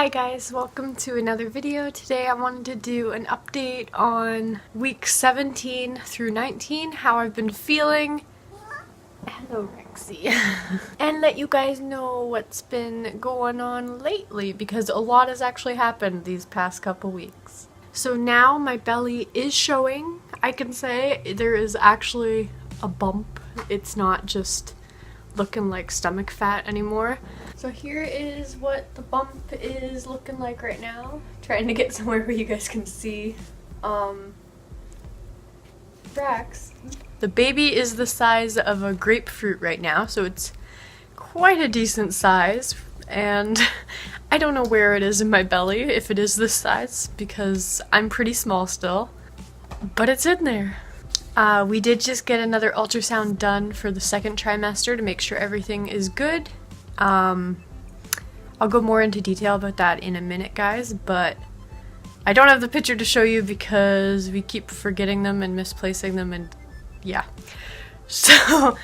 Hi guys, welcome to another video. Today I wanted to do an update on week 17 through 19, how I've been feeling. Hello Rexy. And let you guys know what's been going on lately because a lot has actually happened these past couple weeks. So now my belly is showing. I can say there is actually a bump. It's not just looking like stomach fat anymore. So here is what the bump is looking like right now. Trying to get somewhere where you guys can see. Rex. The baby is the size of a grapefruit right now, so it's quite a decent size. And I don't know where it is in my belly, if it is this size, because I'm pretty small still. But it's in there. We did just get another ultrasound done for the second trimester to make sure everything is good. I'll go more into detail about that in a minute, guys, but I don't have the picture to show you because we keep forgetting them and misplacing them, and yeah. So,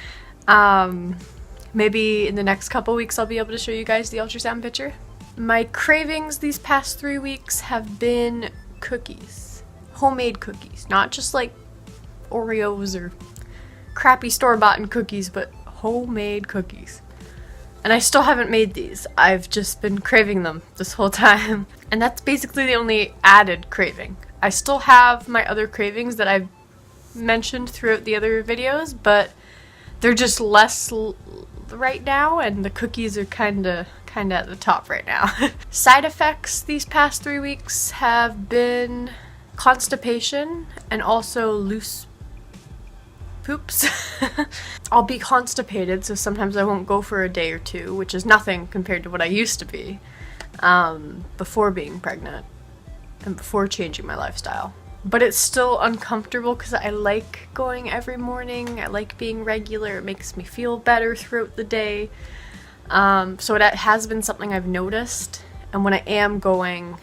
maybe in the next couple weeks I'll be able to show you guys the ultrasound picture. My cravings these past 3 weeks have been cookies. Homemade cookies. Not just like Oreos or crappy store-bought cookies, but homemade cookies. And I still haven't made these. I've just been craving them this whole time. And that's basically the only added craving. I still have my other cravings that I've mentioned throughout the other videos, but they're just less right now, and the cookies are kinda at the top right now. Side effects these past 3 weeks have been constipation and also loose poops. I'll be constipated, so sometimes I won't go for a day or two, which is nothing compared to what I used to be before being pregnant and before changing my lifestyle. But it's still uncomfortable because I like going every morning. I like being regular. It makes me feel better throughout the day. So that has been something I've noticed. And when I am going,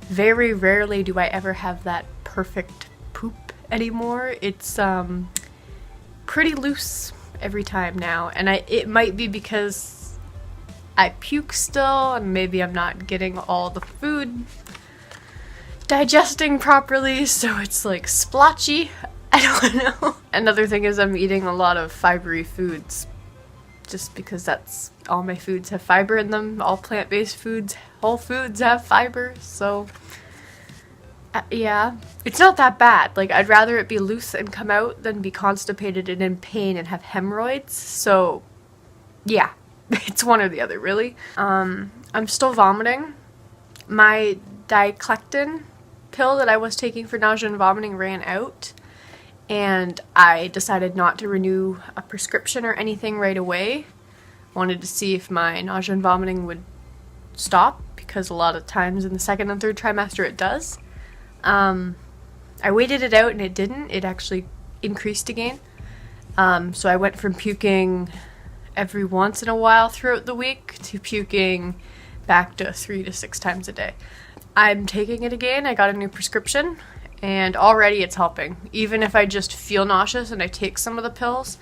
very rarely do I ever have that perfect poop anymore. It's pretty loose every time now, and it might be because I puke still, and maybe I'm not getting all the food digesting properly, so it's like splotchy. I don't know. Another thing is I'm eating a lot of fibery foods, just because that's all my foods have fiber in them. All plant-based foods, whole foods have fiber, so yeah, it's not that bad. Like, I'd rather it be loose and come out than be constipated and in pain and have hemorrhoids. So, yeah, it's one or the other, really. I'm still vomiting. My Diclectin pill that I was taking for nausea and vomiting ran out, and I decided not to renew a prescription or anything right away. Wanted to see if my nausea and vomiting would stop, because a lot of times in the second and third trimester it does. I waited it out and it didn't. It actually increased again. So I went from puking every once in a while throughout the week to puking back to 3 to 6 times a day. I'm taking it again. I got a new prescription and already it's helping. Even if I just feel nauseous and I take some of the pills,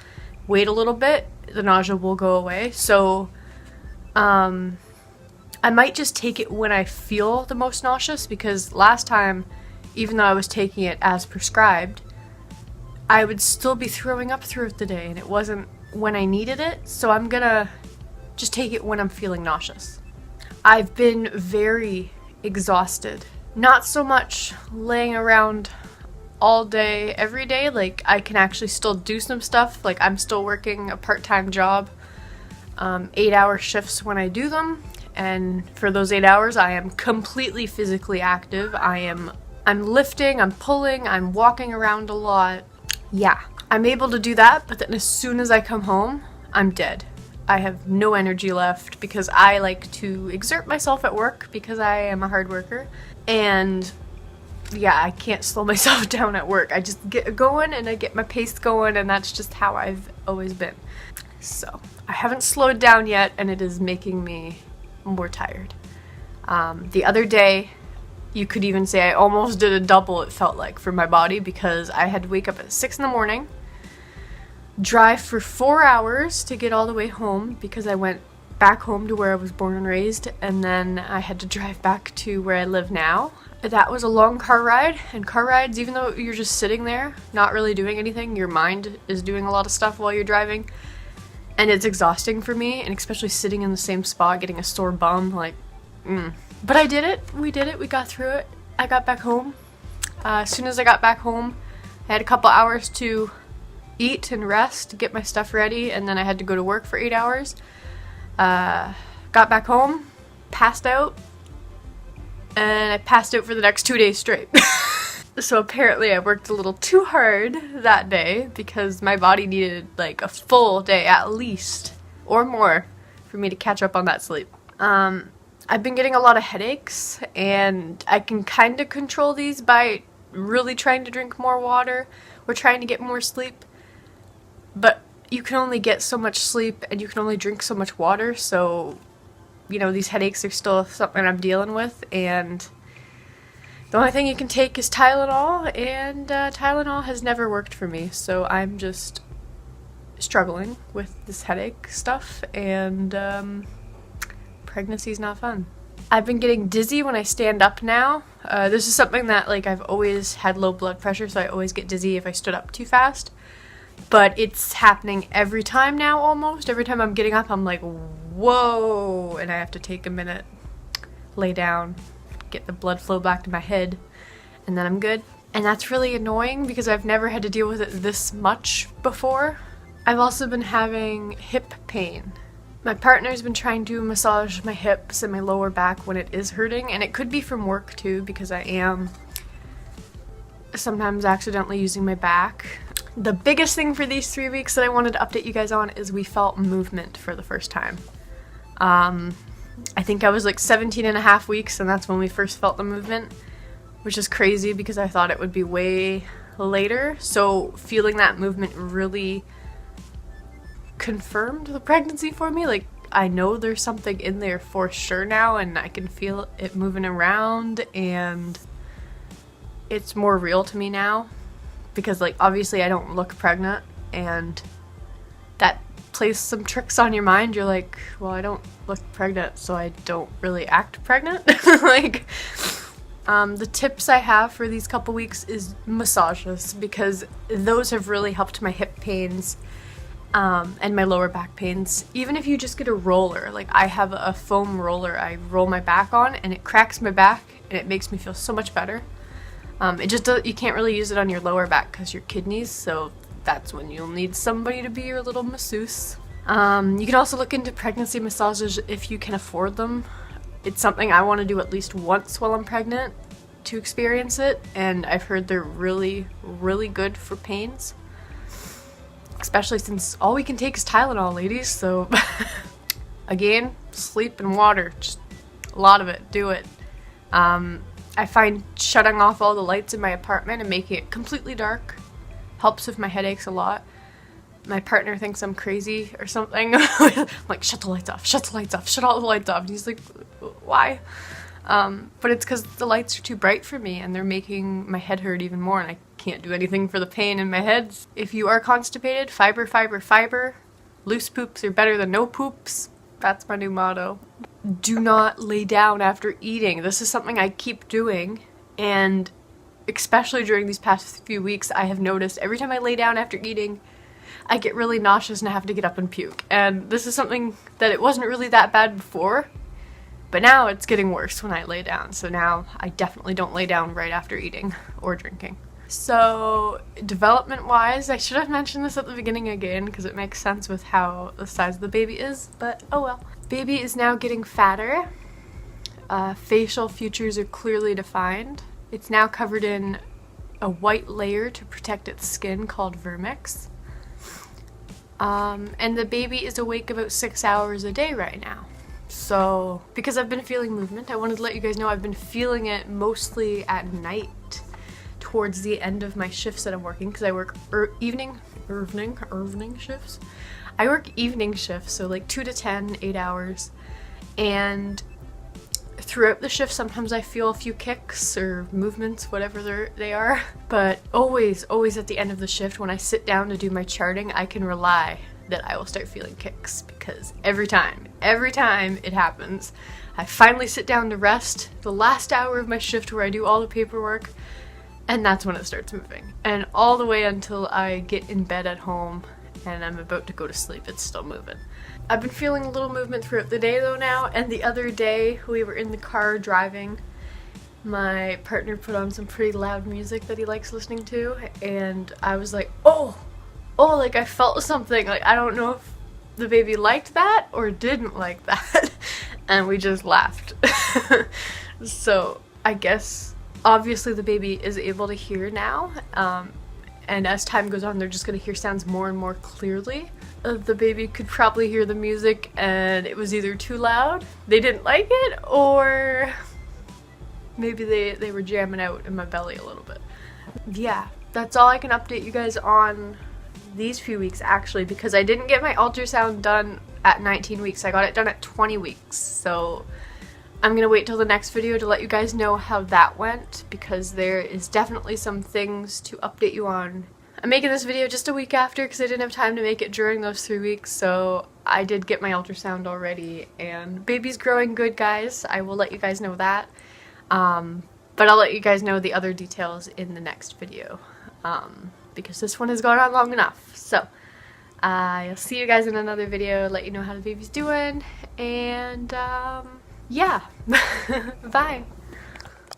wait a little bit, the nausea will go away. So, I might just take it when I feel the most nauseous, because last time, even though I was taking it as prescribed, I would still be throwing up throughout the day, and it wasn't when I needed it, so I'm gonna just take it when I'm feeling nauseous. I've been very exhausted. Not so much laying around all day, every day. Like, I can actually still do some stuff. Like, I'm still working a part-time job, 8-hour shifts when I do them, and for those 8 hours, I am completely physically active. I'm lifting, I'm pulling, I'm walking around a lot. Yeah, I'm able to do that, but then as soon as I come home, I'm dead. I have no energy left because I like to exert myself at work because I am a hard worker. And yeah, I can't slow myself down at work. I just get going and I get my pace going, and that's just how I've always been. So, I haven't slowed down yet, and it is making me more tired. The other day, you could even say I almost did a double, it felt like, for my body, because I had to wake up at 6 in the morning, drive for 4 hours to get all the way home because I went back home to where I was born and raised, and then I had to drive back to where I live now. That was a long car ride, and car rides, even though you're just sitting there, not really doing anything, your mind is doing a lot of stuff while you're driving, and it's exhausting for me, and especially sitting in the same spot, getting a sore bum, like, But I did it, we got through it. I got back home. As soon as I got back home, I had a couple hours to eat and rest, get my stuff ready, and then I had to go to work for 8 hours. Got back home, passed out, and I passed out for the next 2 days straight. So apparently I worked a little too hard that day because my body needed like a full day at least, or more, for me to catch up on that sleep. I've been getting a lot of headaches, and I can kind of control these by really trying to drink more water or trying to get more sleep. But you can only get so much sleep and you can only drink so much water, so, you know, these headaches are still something I'm dealing with, and the only thing you can take is Tylenol, and Tylenol has never worked for me, so I'm just struggling with this headache stuff, and pregnancy's not fun. I've been getting dizzy when I stand up now. This is something that, like, I've always had low blood pressure, so I always get dizzy if I stood up too fast. But it's happening every time now, almost. Every time I'm getting up, I'm like, whoa, and I have to take a minute, lay down, get the blood flow back to my head, and then I'm good. And that's really annoying because I've never had to deal with it this much before. I've also been having hip pain. My partner's been trying to massage my hips and my lower back when it is hurting, and it could be from work too because I am sometimes accidentally using my back. The biggest thing for these 3 weeks that I wanted to update you guys on is we felt movement for the first time. I think I was like 17 and a half weeks, and that's when we first felt the movement, which is crazy because I thought it would be way later. So feeling that movement really confirmed the pregnancy for me. Like, I know there's something in there for sure now, and I can feel it moving around, and it's more real to me now because, like, obviously I don't look pregnant, and that plays some tricks on your mind. You're like, well, I don't look pregnant, so I don't really act pregnant. Like, the tips I have for these couple weeks is massages, because those have really helped my hip pains and my lower back pains. Even if you just get a roller, like I have a foam roller I roll my back on, and it cracks my back and it makes me feel so much better. It just you can't really use it on your lower back because your kidneys, so that's when you'll need somebody to be your little masseuse. You can also look into pregnancy massages if you can afford them. It's something I want to do at least once while I'm pregnant to experience it, and I've heard they're really, really good for pains. Especially since all we can take is Tylenol, ladies, so again, sleep and water, just a lot of it, do it. I find shutting off all the lights in my apartment and making it completely dark helps with my headaches a lot. My partner thinks I'm crazy or something. I'm like, shut the lights off, shut the lights off, shut all the lights off. And he's like, why? But it's because the lights are too bright for me, and they're making my head hurt even more, and I can't do anything for the pain in my head. If you are constipated, fiber, fiber, fiber. Loose poops are better than no poops. That's my new motto. Do not lay down after eating. This is something I keep doing, and especially during these past few weeks, I have noticed every time I lay down after eating, I get really nauseous and I have to get up and puke. And this is something that it wasn't really that bad before, but now it's getting worse when I lay down. So now I definitely don't lay down right after eating or drinking. So development-wise, I should have mentioned this at the beginning again because it makes sense with how the size of the baby is, but oh well. Baby is now getting fatter. Facial features are clearly defined. It's now covered in a white layer to protect its skin called vermix. And the baby is awake about 6 hours a day right now. So, because I've been feeling movement, I wanted to let you guys know I've been feeling it mostly at night towards the end of my shifts that I'm working, because I work evening shifts. I work evening shifts, so like 2 to 10, 8 hours. And throughout the shift, sometimes I feel a few kicks or movements, whatever they are. But always at the end of the shift, when I sit down to do my charting, I can rely that I will start feeling kicks, because every time every time it happens. I finally sit down to rest, the last hour of my shift where I do all the paperwork, and that's when it starts moving. And all the way until I get in bed at home and I'm about to go to sleep, it's still moving. I've been feeling a little movement throughout the day though now, and the other day we were in the car driving. My partner put on some pretty loud music that he likes listening to, and I was like, oh, like I felt something. Like, I don't know if the baby liked that or didn't like that. And we just laughed. So I guess obviously the baby is able to hear now. And as time goes on, they're just going to hear sounds more and more clearly. The baby could probably hear the music and it was either too loud, they didn't like it, or maybe they were jamming out in my belly a little bit. Yeah, that's all I can update you guys on these few weeks actually, because I didn't get my ultrasound done at 19 weeks. I got it done at 20 weeks. So I'm gonna wait till the next video to let you guys know how that went, because there is definitely some things to update you on. I'm making this video just a week after because I didn't have time to make it during those 3 weeks, so I did get my ultrasound already, and baby's growing good, guys. I will let you guys know that. But I'll let you guys know the other details in the next video, because this one has gone on long enough. So I'll see you guys in another video, let you know how the baby's doing, and yeah. Bye.